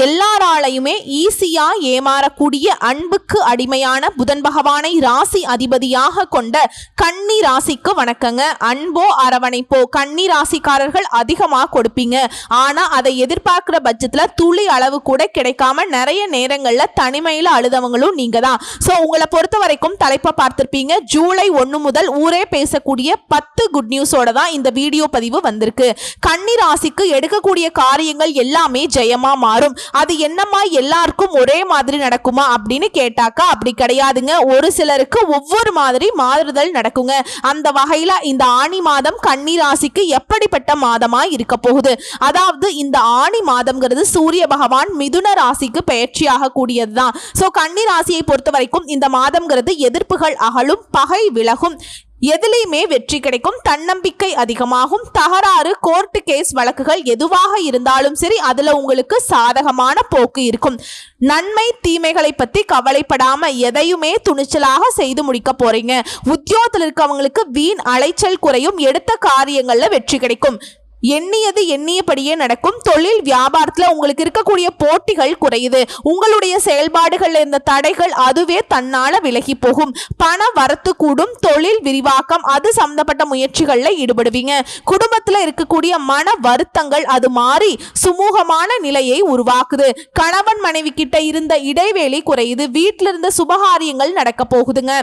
எல்லாராலையுமே ஈஸியா ஏமாறக்கூடிய அன்புக்கு அடிமையான புதன் பகவானை ராசி அதிபதியாக கொண்ட கன்னி ராசிக்கு வணக்கங்க. அன்போ அரவணைப்போ கன்னி ராசிக்காரர்கள் அதிகமா கொடுப்பீங்க. ஆனா அதை எதிர்பார்க்கிற பட்சத்துல துளி அளவு கூட கிடைக்காம நிறைய நேரங்கள்ல தனிமையில அழுதவங்களும் நீங்க தான். சோ உங்களை பொறுத்த வரைக்கும் தலைப்பை பார்த்திருப்பீங்க. ஜூலை 1 முதல் ஊரே பேசக்கூடிய 10 குட் நியூஸோட தான் இந்த வீடியோ பதிவு வந்திருக்கு. கன்னி ராசிக்கு எடுக்கக்கூடிய காரியங்கள் எல்லாமே ஜெயமா மாறும். அது என்னமா எல்லாருக்கும் ஒரே மாதிரி நடக்குமா அப்படின்னு கேட்டாக்கா அப்படி கிடையாதுங்க. ஒரு சிலருக்கு ஒவ்வொரு மாதிரி மாறுதல் நடக்குங்க. அந்த வகையில இந்த ஆனி மாதம் கன்னி ராசிக்கு எப்படிப்பட்ட மாதமா இருக்க போகுது? அதாவது இந்த ஆனி மாதம்ங்கிறது சூரிய பகவான் மிதுன ராசிக்கு பெயர்ச்சியாக கூடியதுதான். சோ கன்னி ராசியை பொறுத்த வரைக்கும் இந்த மாதம்ங்கிறது எதிர்ப்புகள் அகலும், பகை விலகும், எதிலையுமே வெற்றி கிடைக்கும், தன்னம்பிக்கை அதிகமாகும். தகராறு, கோர்ட்டு கேஸ் வழக்குகள் எதுவாக இருந்தாலும் சரி அதுல உங்களுக்கு சாதகமான போக்கு இருக்கும். நன்மை தீமைகளை பத்தி கவலைப்படாம எதையுமே துணிச்சலாக செய்து முடிக்க போறீங்க. உத்தியோகத்தில் இருக்கவங்களுக்கு வீண் அலைச்சல் குறையும், எடுத்த காரியங்கள்ல வெற்றி கிடைக்கும். எண்ணியது எண்ணியபடியே நடக்கும். தொழில் வியாபாரத்துல உங்களுக்கு இருக்கக்கூடிய போட்டிகள் குறையுது. உங்களுடைய செயல்பாடுகள்ல இருந்த தடைகள் அதுவே தன்னால விலகி போகும். பண வரத்து கூடும். தொழில் விரிவாக்கம் அது சம்பந்தப்பட்ட முயற்சிகள்ல ஈடுபடுவீங்க. குடும்பத்துல இருக்கக்கூடிய மன வருத்தங்கள் அது மாறி சுமூகமான நிலையை உருவாக்குது. கணவன் மனைவி கிட்ட இருந்த இடைவேளை குறையுது. வீட்டில இருந்த சுபகாரியங்கள் நடக்க போகுதுங்க.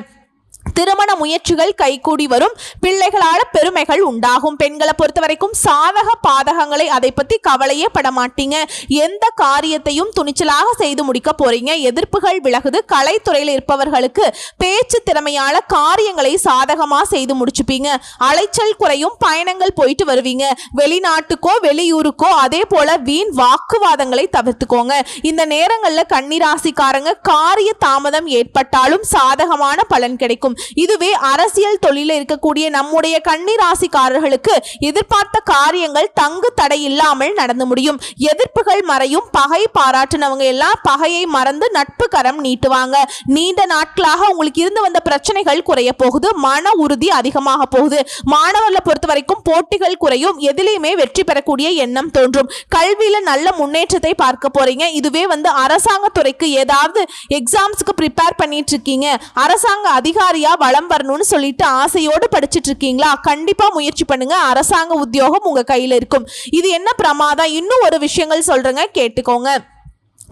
திருமண முயற்சிகள் கைகூடி வரும். பிள்ளைகளால பெருமைகள் உண்டாகும். பெண்களை பொறுத்த வரைக்கும் சாதக பாதகங்களை அதை பத்தி கவலையே பட மாட்டீங்க. எந்த காரியத்தையும் துணிச்சலாக செய்து முடிக்க போறீங்க. எதிர்ப்புகள் விலகுது. கலைத்துறையில் இருப்பவர்களுக்கு பேச்சு திறமையால காரியங்களை சாதகமா செய்து முடிச்சுப்பீங்க. அலைச்சல் குறையும். பயணங்கள் போயிட்டு வருவீங்க. வெளிநாட்டுக்கோ வெளியூருக்கோ. அதே போல வீண் வாக்குவாதங்களை தவிர்த்துக்கோங்க. இந்த நேரங்கள்ல கன்னிராசிக்காரங்க காரிய தாமதம் ஏற்பட்டாலும் சாதகமான பலன் கிடைக்கும். இதுவே அரசியல் தொழில இருக்கக்கூடிய நம்முடைய கன்னி ராசிக்காரர்களுக்கு எதிர்பார்த்த காரியங்கள் தங்கு தடை இல்லாமல் நடந்து முடியும். எதிர்ப்புகள் மறையும். பகை பாராட்டினவங்க எல்லாம் பகையை மறந்து நட்பு கரம் நீட்டுவாங்க. நீண்ட நாட்களாக உங்களுக்கு இருந்து வந்த பிரச்சனைகள் குறைய போகுது. மன உறுதி அதிகமாக போகுது. மாணவர்களை பொறுத்த வரைக்கும் போட்டிகள் குறையும். எதிலையுமே வெற்றி பெறக்கூடிய எண்ணம் தோன்றும். கல்வியில நல்ல முன்னேற்றத்தை பார்க்க போறீங்க. இதுவே அரசாங்க துறைக்கு ஏதாவது எக்ஸாம்ஸ்க்கு ப்ரிப்பேர் பண்ணிட்டு இருக்கீங்க, அரசாங்க அதிகாரியா வளம் வரணும்னு சொல்லிட்டு ஆசையோடு படிச்சுட்டு இருக்கீங்களா? கண்டிப்பா முயற்சி பண்ணுங்க. அரசாங்க உத்தியோகம் உங்க கையில இருக்கும். இது என்ன பிரமாதம்? இன்னும் ஒரு விஷயங்கள் சொல்றேங்க, கேட்டுக்கோங்க.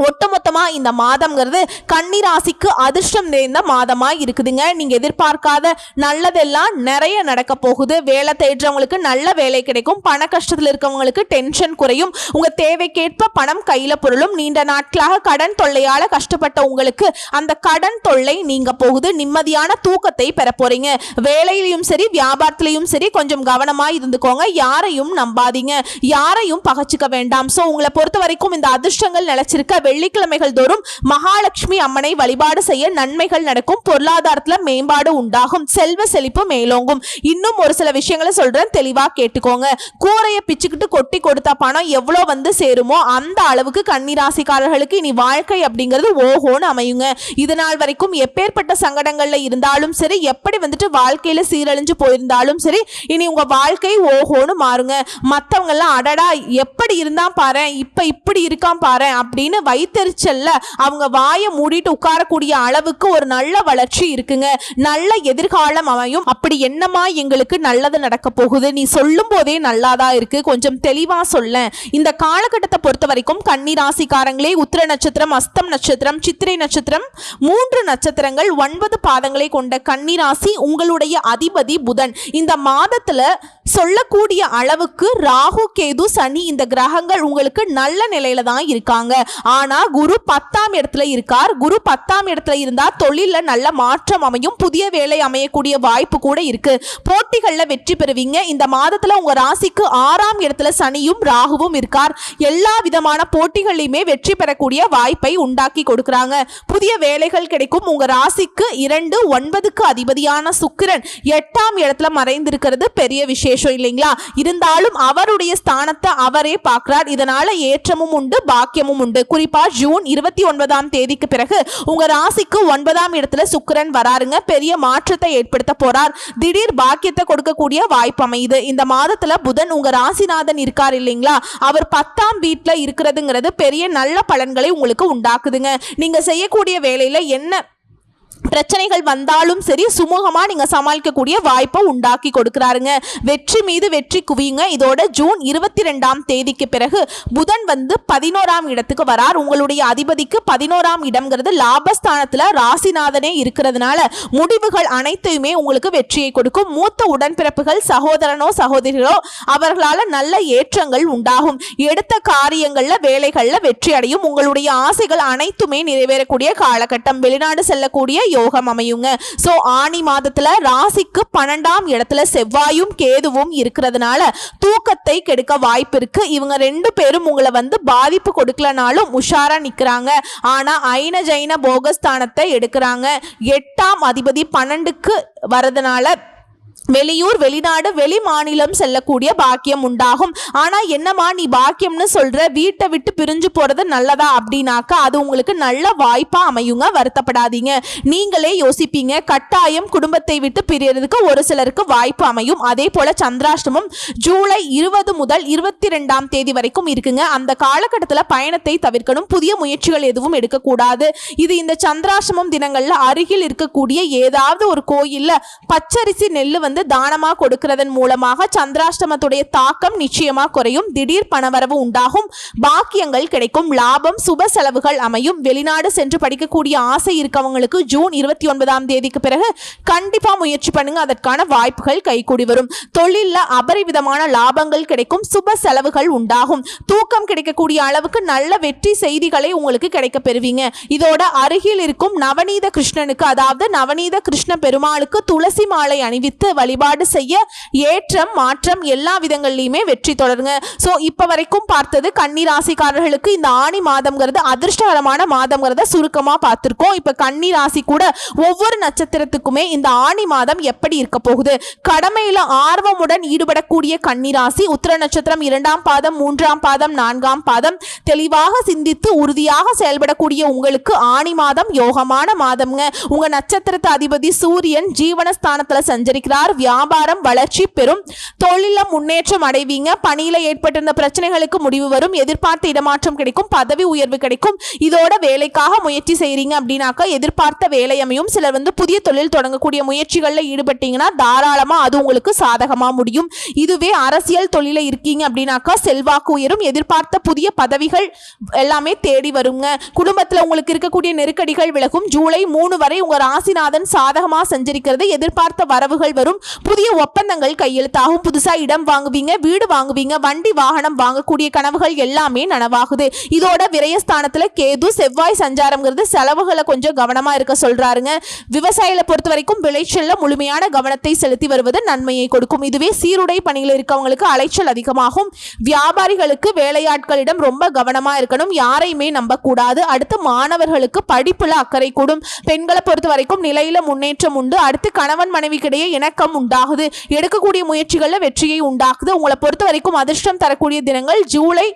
ஒட்டுமொத்தமா இந்த மாதம்ங்கிறது கன்னி ராசிக்கு அதிர்ஷ்டம் நிறைந்த மாதமா இருக்குதுங்க. நீங்க எதிர்பார்க்காத நல்லதெல்லாம் நிறைய நடக்க போகுது. வேலை தேடுறவங்களுக்கு நல்ல வேலை கிடைக்கும். பண கஷ்டத்தில் இருக்கவங்களுக்கு டென்ஷன் குறையும். உங்க தேவைக்கேற்ப பணம் கையில பொருளும். நீண்ட நாட்களாக கடன் தொல்லையால கஷ்டப்பட்ட உங்களுக்கு அந்த கடன் தொல்லை நீங்க போகுது. நிம்மதியான தூக்கத்தை பெற போறீங்க. வேலையிலையும் சரி வியாபாரத்திலையும் சரி கொஞ்சம் கவனமா இருந்துக்கோங்க. யாரையும் நம்பாதீங்க. யாரையும் பகச்சுக்க வேண்டாம். சோ உங்களை பொறுத்த வரைக்கும் இந்த அதிர்ஷ்டங்கள் நிலைச்சிருக்க வெள்ளிக்கிழமைகள் தோறும் மகாலட்சுமி அம்மனை வழிபாடு செய்ய நன்மைகள் நடக்கும். பொருளாதாரத்துல மேம்பாடு உண்டாகும். செல்வ செழிப்பு மேலோங்கும். இன்னும் ஒரு சில விஷயங்களை சொல்றேன், தெளிவா கேட்டுக்கோங்க. கூரையை பிச்சுக்கிட்டு கொட்டி கொடுத்த பணம் எவ்வளவு சேருமோ அந்த அளவுக்கு கன்னிராசிக்காரர்களுக்கு இனி வாழ்க்கை அப்படிங்கிறது ஓஹோன்னு அமையுங்க. இது நாள் வரைக்கும் எப்பேற்பட்ட சங்கடங்கள்ல இருந்தாலும் சரி, எப்படி வாழ்க்கையில சீரழிஞ்சு போயிருந்தாலும் சரி, இனி உங்க வாழ்க்கை ஓஹோன்னு மாறுங்க. மத்தவங்க எல்லாம் அடடா எப்படி இருந்தா பாரு, இப்ப இப்படி இருக்கான் பாரு அப்படின்னு வைத்தறிச்சல்ல அவங்க வாயை மூடிட்டு உட்காரக்கூடிய அளவுக்கு ஒரு நல்ல வளர்ச்சி இருக்குங்க. நல்ல எதிர்காலம் அமையும். அப்படி என்னமா எங்களுக்கு நல்லது நடக்க போகுது? நீ சொல்லும் போதே நல்லாதான் இருக்கு, கொஞ்சம் தெளிவா சொல்ல. இந்த காலகட்டத்தை பொறுத்த வரைக்கும் கன்னி ராசிக்காரங்களே, உத்திர நட்சத்திரம், அஸ்தம் நட்சத்திரம், சித்திரை நட்சத்திரம் 3 நட்சத்திரங்கள் 9 பாதங்களை கொண்ட கன்னி ராசி உங்களுடைய அதிபதி புதன். இந்த மாதத்துல சொல்லக்கூடிய அளவுக்கு ராகு, கேது, சனி இந்த கிரகங்கள் உங்களுக்கு நல்ல நிலையில தான் இருக்காங்க. ஆனா குரு 10ஆம் இடத்துல இருக்கார். குரு 10ஆம் இடத்துல இருந்தா தொழில நல்ல மாற்றம் அமையும். புதிய வேலை அமையக்கூடிய வாய்ப்பு கூட இருக்கு. போட்டிகள்ல வெற்றி பெறுவீங்க. இந்த மாதத்துல உங்க ராசிக்கு 6ஆம் இடத்துல சனியும் ராகுவும் இருக்கார். எல்லா விதமான போட்டிகளையுமே வெற்றி பெறக்கூடிய வாய்ப்பை உண்டாக்கி கொடுக்கறாங்க. புதிய வேலைகள் கிடைக்கும். உங்க ராசிக்கு 2, 9க்கு அதிபதியான சுக்கிரன் 8ஆம் இடத்துல மறைந்திருக்கிறது பெரிய விசேஷம் இல்லைங்களா? இருந்தாலும் அவருடைய ஸ்தானத்தை அவரே பார்க்கிறார். இதனால ஏற்றமும் உண்டு, பாக்கியமும் உண்டு. குறிப்பா குறிப்பா ஜூன் 29ஆம் தேதிக்கு பிறகு உங்க ராசிக்கு 9ஆம் இடத்துல சுக்கிரன் வராருங்க. பெரிய மாற்றத்தை ஏற்படுத்த போறார். திடீர் பாக்கியத்தை கொடுக்கக்கூடிய வாய்ப்பு அமையுது. இந்த மாதத்துல புதன் உங்க ராசிநாதன் இருக்கார் இல்லைங்களா, அவர் 10ஆம் வீட்டுல இருக்கிறதுங்கிறது பெரிய நல்ல பலன்களை உங்களுக்கு உண்டாக்குதுங்க. நீங்க செய்யக்கூடிய வேலையில என்ன பிரச்சனைகள் வந்தாலும் சரி சுமூகமா நீங்க சமாளிக்கக்கூடிய வாய்ப்பை உண்டாக்கி கொடுக்கிறாருங்க. வெற்றி மீது வெற்றி குவியுங்க. இதோட ஜூன் 22ஆம் தேதிக்கு பிறகு புதன் 11ஆம் இடத்துக்கு வரார். உங்களுடைய அதிபதிக்கு 11ஆம் இடம்ங்கிறது லாபஸ்தானத்துல ராசிநாதனே இருக்கிறதுனால முடிவுகள் அனைத்தையுமே உங்களுக்கு வெற்றியை கொடுக்கும். மூத்த உடன்பிறப்புகள் சகோதரனோ சகோதரிகளோ அவர்களால நல்ல ஏற்றங்கள் உண்டாகும். எடுத்த காரியங்கள்ல வேலைகள்ல வெற்றி அடையும். உங்களுடைய ஆசைகள் அனைத்துமே நிறைவேறக்கூடிய காலகட்டம். வெளிநாடு செல்லக்கூடிய யோகம் அமையுங்க. சோ ஆனி மாதத்துல ராசிக்கு 12ஆம் இடத்துல செவ்வாயும் கேதுவும் இருக்கிறதுனால தூக்கத்தை கெடுக்க வாய்ப்பு இருக்கு. இவங்க 2 பேரும் உங்களை பாதிப்பு கொடுக்கலனாலும் உஷாரா நிக்கிறாங்க. ஆனா ஐன ஜைன போகஸ்தானத்தை எடுக்கிறாங்க. 8ஆம் அதிபதி 12க்கு வரதுனால வெளியூர் வெளிநாடு வெளி மாநிலம் செல்லக்கூடிய பாக்கியம் உண்டாகும். ஆனா என்னமா நீ பாக்கியம்னு சொல்ற, வீட்டை விட்டு பிரிஞ்சு போறது நல்லதா அப்படின்னாக்கா அது உங்களுக்கு நல்ல வாய்ப்பா அமையுங்க. வருத்தப்படாதீங்க. நீங்களே யோசிப்பீங்க, கட்டாயம் குடும்பத்தை விட்டு பிரியறதுக்கு ஒரு சிலருக்கு வாய்ப்பு அமையும். அதே போல சந்திராஷ்டமம் ஜூலை 20 முதல் 22ஆம் தேதி வரைக்கும் இருக்குங்க. அந்த காலகட்டத்தில் பயணத்தை தவிர்க்கணும். புதிய முயற்சிகள் எதுவும் எடுக்கக்கூடாது. இது இந்த சந்திராஷ்டமம் தினங்கள்ல அருகில் இருக்கக்கூடிய ஏதாவது ஒரு கோயில்ல பச்சரிசி நெல்லு தானமா கொடுக்கிறதன் மூலமாக சந்திராஷ்டமத்துடைய தாக்கம் நிச்சயமா குறையும். திடீர் பணவரவு உண்டாகும். பாக்கியங்கள் கிடைக்கும். லாபம், சுப செலவுகள் அமையும். வெளிநாடு சென்று படிக்கக்கூடிய ஆசை இருக்கவங்களுக்கு ஜூன் 29ஆம் தேதிக்கு பிறகு கண்டிப்பா முயற்சி பண்ணுங்க. அதற்கான வாய்ப்புகள் கைகூடி வரும். தொழில்ல அபரிவிதமான லாபங்கள் கிடைக்கும். சுப செலவுகள் உண்டாகும். தூக்கம் கிடைக்கக்கூடிய அளவுக்கு நல்ல வெற்றி செய்திகளை உங்களுக்கு கிடைக்க பெறுவீங்க. இதோட அருகில் இருக்கும் நவநீத கிருஷ்ணனுக்கு, அதாவது நவநீத கிருஷ்ண பெருமாளுக்கு துளசி மாலை அணிவித்து வழிபாடு செய்ய ஏற்றம் மாற்றம் எல்லா விதங்கள்லயுமே வெற்றி தொடருங்க. சோ இப்ப வரைக்கும் பார்த்தது கன்னி ராசிக்காரர்களுக்கு இந்த ஆனி மாதம்ங்கிறது அதிர்ஷ்டகரமான மாதம்ங்கிறத சுருக்கமா பார்த்திருக்கோம். இப்ப கன்னி ராசி கூட ஒவ்வொரு நட்சத்திரத்துக்குமே இந்த ஆனி மாதம் எப்படி இருக்க போகுது, கடமையில ஆர்வமுடன் ஈடுபடக்கூடிய கன்னி ராசி, உத்திர நட்சத்திரம் 2ஆம் பாதம் 3ஆம் பாதம் 4ஆம் பாதம் தெளிவாக சிந்தித்து உறுதியாக செயல்படக்கூடிய உங்களுக்கு ஆனி மாதம் யோகமான மாதம்ங்க. உங்க நட்சத்திரத்து அதிபதி சூரியன் ஜீவனஸ்தானத்துல சஞ்சரிக்கிறார். வியாபாரம் வளர்ச்சி பெறும். தொழில முன்னேற்றம் அடைவீங்க. பணியில ஏற்பட்டிருந்த பிரச்சனைகளுக்கு முடிவு வரும். எதிர்பார்த்த இடமாற்றம் கிடைக்கும். பதவி உயர்வு கிடைக்கும். இதோட வேலைக்காக முயற்சி செய்றீங்க அப்படின்னாக்கா எதிர்பார்த்த வேலை அமையும். சிலர் புதிய தொழில் தொடங்கக்கூடிய முயற்சிகள்ல ஈடுபட்டீங்கன்னா தாராளமா அது உங்களுக்கு சாதகமா முடியும். இதுவே அரசியல் தொழில இருக்கீங்க அப்படின்னாக்கா செல்வாக்கு உயரும். எதிர்பார்த்த புதிய பதவிகள் எல்லாமே தேடி வருங்க. குடும்பத்துல உங்களுக்கு இருக்கக்கூடிய நெருக்கடிகள் விலகும். ஜூலை 3 வரை உங்க ராசிநாதன் சாதகமா சஞ்சரிக்கிறது. எதிர்பார்த்த வரவுகள் வரும். புதிய ஒப்பந்தங்கள் கையெழுத்தாகும். புதுசா இடம் வாங்குவீங்க, வீடு வாங்குவீங்க, வண்டி வாகனம் வாங்கக்கூடிய கனவுகள் எல்லாமே நனவாகுது. இதோட விரயஸ்தானத்துல கேது செவ்வாய் சஞ்சாரம்ங்கிறது செலவுகளை கொஞ்சம் கவனமா இருக்க சொல்றாருங்க. விவசாயிகளை பொறுத்த வரைக்கும் விளைச்சல்ல முழுமையான கவனத்தை செலுத்தி வருவது நன்மையை கொடுக்கும். இதுவே சீருடை பணியில் இருக்கவங்களுக்கு அலைச்சல் அதிகமாகும். வியாபாரிகளுக்கு வேலையாட்களிடம் ரொம்ப கவனமா இருக்கணும். யாரையுமே நம்ப கூடாது. அடுத்து மாணவர்களுக்கு படிப்புல அக்கறை கூடும். பெண்களை பொறுத்த வரைக்கும் நிலையில முன்னேற்றம் உண்டு. அடுத்து கணவன் மனைவிக்கிடையே இணக்கம் உண்டாகுது. எடுக்கக்கூடிய முயற்சிகள்ல வெற்றியை உண்டாக்குது. உங்களை பொறுத்த வரைக்கும் அதிர்ஷ்டம் தரக்கூடிய தினங்கள் ஜூலை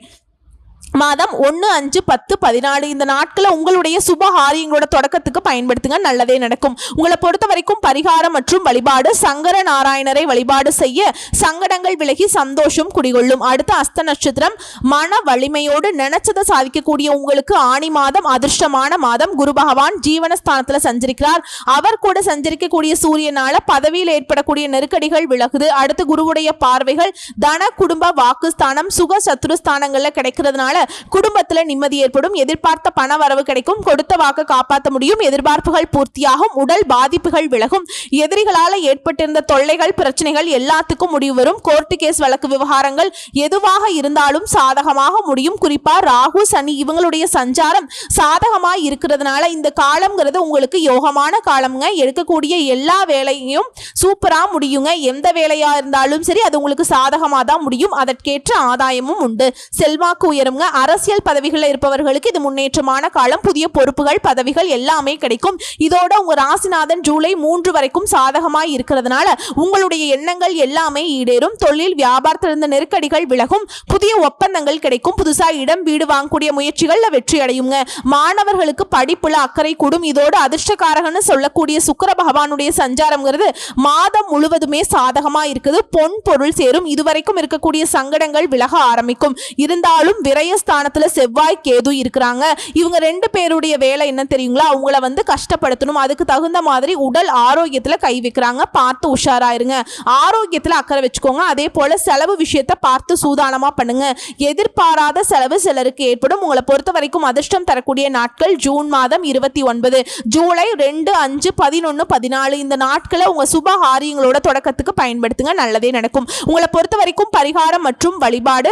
மாதம் 1, 5, 10, 14 இந்த நாட்களை உங்களுடைய சுப காரியங்களோட தொடக்கத்துக்கு பயன்படுத்துங்க. நல்லதே நடக்கும். உங்களை பொறுத்த வரைக்கும் பரிகாரம் மற்றும் வழிபாடு சங்கர நாராயணரை வழிபாடு செய்ய சங்கடங்கள் விலகி சந்தோஷம் குடிகொள்ளும். அடுத்த அஸ்த நட்சத்திரம் மன வலிமையோடு நினைச்சதை சாதிக்கக்கூடிய உங்களுக்கு ஆனி மாதம் அதிர்ஷ்டமான மாதம். குரு பகவான் ஜீவனஸ்தானத்துல சஞ்சரிக்கிறார். அவர் கூட சஞ்சரிக்கக்கூடிய சூரியனால பதவியில் ஏற்படக்கூடிய நெருக்கடிகள் விலகுது. அடுத்து குருவுடைய பார்வைகள் தன குடும்ப வாக்குஸ்தானம் சுக சத்துருஸ்தானங்கள்ல கிடைக்கிறதுனால குடும்பத்துல நிம்மதி ஏற்படும். எதிர்பார்த்த பண வரவு கிடைக்கும். கொடுத்த வாக்கு காப்பாற்ற முடியும். எதிர்பார்ப்புகள் பூர்த்தியாகும். உடல் பாதிப்புகள் விலகும். எதிரிகளால ஏற்பட்டிருந்த தொல்லைகள் பிரச்சனைகள் எல்லாத்துக்கும் முடிவு வரும். கோர்ட்டு கேஸ் வழக்கு விவகாரங்கள் எதுவாக இருந்தாலும் சாதகமாக முடியும். குறிப்பா ராகு சனி இவங்களுடைய சஞ்சாரம் சாதகமா இருக்கிறதுனால இந்த காலம்ங்கிறது உங்களுக்கு யோகமான காலம்ங்க. எடுக்கக்கூடிய எல்லா வேலையும் சூப்பரா முடியுங்க. எந்த வேலையா இருந்தாலும் சரி அது உங்களுக்கு சாதகமா தான் முடியும். அதற்கேற்ற ஆதாயமும் உண்டு. செல்வாக்கு உயருங்க. அரசியல் பதவிகளில் இருப்பவர்களுக்கு இது முன்னேற்றமான காலம். புதிய பொறுப்புகள், பதவிகள் எல்லாமே கிடைக்கும். இதோட உங்க ராசிநாதன் ஜூலை 3 வரைக்கும் சாதகமாய் இருக்கிறதுனால உங்களுடைய எண்ணங்கள் எல்லாமே ஈடேறும். தொழில் வியாபாரத்திலிருந்து நெருக்கடிகள் விலகும். புதிய ஒப்பந்தங்கள் கிடைக்கும். புதுசா இடம் வீடு வாங்கக்கூடிய முயற்சிகள்ல வெற்றி அடையுங்க. மாணவர்களுக்கு படிப்புல அக்கறை கூடும். இதோட அதிர்ஷ்டக்காரகன்னு சொல்லக்கூடிய சுக்கிர பகவானுடைய சஞ்சாரம்ங்கிறது மாதம் முழுவதுமே சாதகமா இருக்குது. பொன் பொருள் சேரும். இதுவரைக்கும் இருக்கக்கூடிய சங்கடங்கள் விலக ஆரம்பிக்கும். இருந்தாலும் விரயஸ்தானத்துல செவ்வாய் கேது இருக்கிறாங்க. இவங்க 2 பேருடைய வேலை என்ன தெரியுங்களா? அவங்கள கஷ்டப்படுத்தணும். அதுக்கு தகுந்த மாதிரி உடல் ஆரோக்கியத்துல கை வைக்கிறாங்க. பார்த்து உஷாராயிருங்க. ஆரோக்கியத்துல அக்கறை வச்சுக்கோங்க. அதே போல செலவு விஷயத்தை பார்த்து சூதானமா பண்ணுங்க. எதிர்பாராத செலவு சிலருக்கு ஏற்படும். உங்களை பொறுத்த வரைக்கும் அதிர்ஷ்டம் தரக்கூடிய நாட்கள் ஜூன் மாதம் 29, ஜூலை 2, 5, 11, 14 இந்த நாட்களை உங்க சுப காரியங்களோட தொடக்கத்துக்கு பயன்படுத்துங்க. நல்லதே நடக்கும். உங்களை பொறுத்த வரைக்கும் பரிகாரம் மற்றும் வழிபாடு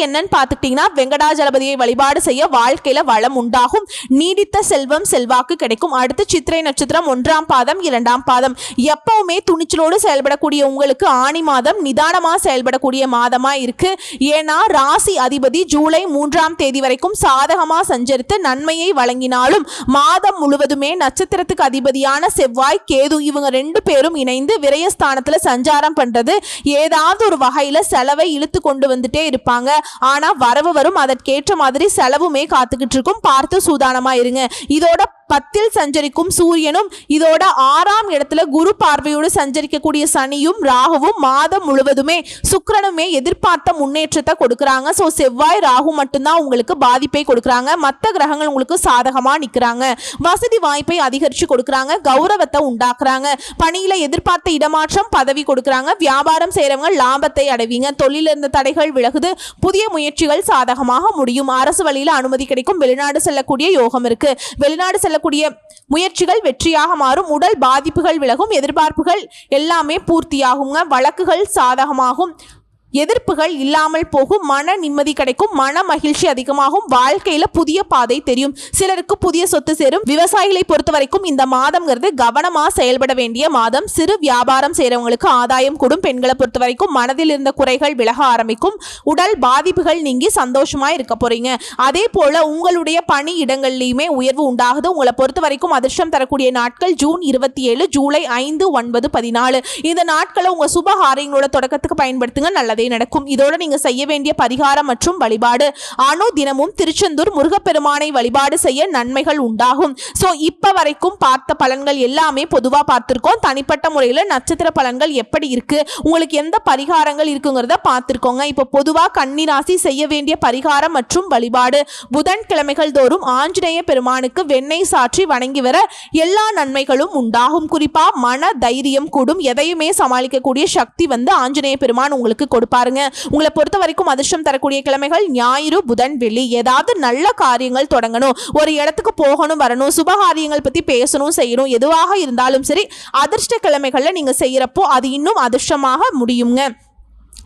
என்னன்னு பார்த்துக்கிட்டீங்கன்னா, வெங்கடாஜலபதியை வழிபாடு செய்ய வாழ்க்கையில வளம் உண்டாகும். நீடித்த செல்வம் செல்வாக்கு கிடைக்கும். அடுத்து சித்திரை நட்சத்திரம் 1ஆம் பாதம் 2ஆம் பாதம். எப்பவுமே துணிச்சலோடு செயல்படக்கூடிய உங்களுக்கு ஆணி மாதம் நிதானமா செயல்படக்கூடிய மாதமா இருக்கு. ஏன்னா ராசி அதிபதி ஜூலை 3ஆம் தேதி வரைக்கும் சாதகமா சஞ்சரித்து நன்மையை வழங்கினாலும் மாதம் முழுவதுமே நட்சத்திரத்துக்கு அதிபதியான செவ்வாய் கேது இவங்க 2 பேரும் இணைந்து விரயஸ்தானத்துல சஞ்சாரம் பண்றது ஏதாவது ஒரு வகையில செலவை இழுத்து கொண்டு வந்துட்டே இருப்பாங்க. ஆனா வரவு வரும். அதற்கேற்ற மாதிரி செலவுமே காத்துக்கிட்டு இருக்கும். பார்த்து சூதானமா இருங்க. இதோட 10ல் சஞ்சரிக்கும் சூரியனும் இதோட 6ஆம் இடத்துல குரு பார்வையோடு சஞ்சரிக்கக்கூடிய சனியும் ராகுவும் மாதம் முழுவதுமே சுக்கிரனுமே எதிர்பார்த்த முன்னேற்றத்தை கொடுக்கறாங்க. சோ செவ்வாய் ராகு மட்டும்தான் உங்களுக்கு பாதிப்பை கொடுக்கறாங்க. மற்ற கிரகங்கள் உங்களுக்கு சாதகமா நிக்கிறாங்க. வசதி வாய்ப்பை அதிகரிச்சு கொடுக்கறாங்க. கௌரவத்தை உண்டாக்குறாங்க. பணியில எதிர்பார்த்த இடமாற்றம் பதவி கொடுக்கறாங்க. வியாபாரம் செய்யறவங்க லாபத்தை அடைவீங்க. தொழில இருந்த தடைகள் விலகுது. புதிய முயற்சிகள் சாதகமாக முடியும். அரசு வழியில அனுமதி கிடைக்கும். வெளிநாடு செல்லக்கூடிய யோகம் இருக்கு. வெளிநாடு செல்லக்கூடிய முயற்சிகள் வெற்றியாக மாறும். உடல் பாதிப்புகள் விலகும். எதிர்பார்ப்புகள் எல்லாமே பூர்த்தியாகுங்க. வழக்குகள் சாதகமாகும். எதிர்ப்புகள் இல்லாமல் போகும். மன நிம்மதி கிடைக்கும். மன மகிழ்ச்சி அதிகமாகும். வாழ்க்கையில புதிய பாதை தெரியும். சிலருக்கு புதிய சொத்து சேரும். விவசாயிகளை பொறுத்த வரைக்கும் இந்த மாதம்ங்கிறது கவனமா செயல்பட வேண்டிய மாதம். சிறு வியாபாரம் செய்யறவங்களுக்கு ஆதாயம் கூடும். பெண்களை பொறுத்த வரைக்கும் மனதில் இருந்த குறைகள் விலக ஆரம்பிக்கும். உடல் பாதிப்புகள் நீங்கி சந்தோஷமா இருக்க போறீங்க. அதே போல உங்களுடைய பணி இடங்கள்லயுமே உயர்வு உண்டாகுது. உங்களை பொறுத்த வரைக்கும் அதிர்ஷ்டம் தரக்கூடிய நாட்கள் ஜூன் 27, ஜூலை 5, 9, 14 இந்த நாட்களை உங்க சுப காரியங்களோட தொடக்கத்துக்கு பயன்படுத்துங்க. நல்லதே நடக்கும். இதோட நீங்க செய்ய வேண்டிய பரிகாரம் மற்றும் வழிபாடு தினமும் திருச்செந்தூர் முருகப்பெருமானை வழிபாடு செய்ய நன்மைகள் உண்டாகும். சோ இப்ப வரைக்கும் பார்த்த பலன்கள் எல்லாமே பொதுவா பார்த்திருக்கோம். தனிப்பட்ட முறையில் நட்சத்திர பலன்கள் எப்படி இருக்கு, உங்களுக்கு எந்த பரிகாரங்கள் இருக்குங்கிறத பார்த்திருக்கோங்க. இப்ப பொதுவா கன்னி ராசி செய்ய வேண்டிய பரிகாரம் மற்றும் வழிபாடு புதன்கிழமைகள் தோறும் ஆஞ்சநேய பெருமானுக்கு வெண்ணெய் சாற்றி வணங்கி வர எல்லா நன்மைகளும் உண்டாகும். குறிப்பா மன தைரியம் கூடும். எதையுமே சமாளிக்கக்கூடிய சக்தி ஆஞ்சநேய பெருமான் உங்களுக்கு கொடுப்பாருங்க. உங்களை பொறுத்த வரைக்கும் அதிர்ஷ்டம் தரக்கூடிய கிழமைகள் ஞாயிறு, புதன், வெள்ளி. ஏதாவது நல்ல காரியங்கள் தொடங்கணும், ஒரு இடத்துக்கு போகணும் வரணும், சுபகாரியங்கள் பத்தி பேசணும் செய்யணும், எதுவாக இருந்தாலும் சரி அதிர்ஷ்ட கிழமைகள்ல நீங்க செய்யறப்போ அது இன்னும் அதிர்ஷ்டமாக முடியுங்க.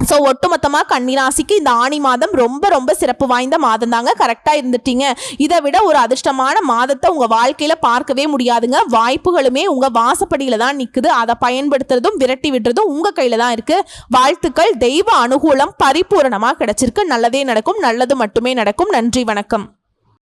ஸோ ஒட்டுமொத்தமாக கன்னிராசிக்கு இந்த ஆணி மாதம் ரொம்ப ரொம்ப சிறப்பு வாய்ந்த மாதம் தாங்க. கரெக்டாக இருந்துட்டீங்க. இதை விட ஒரு அதிர்ஷ்டமான மாதத்தை உங்கள் வாழ்க்கையில் பார்க்கவே முடியாதுங்க. வாய்ப்புகளுமே உங்கள் வாசப்படியில் தான் நிற்குது. அதை பயன்படுத்துறதும் விரட்டி விடுறதும் உங்கள் கையில் தான் இருக்குது. வாழ்த்துக்கள். தெய்வ அனுகூலம் பரிபூரணமாக கிடைச்சிருக்கு. நல்லதே நடக்கும். நல்லது மட்டுமே நடக்கும். நன்றி, வணக்கம்.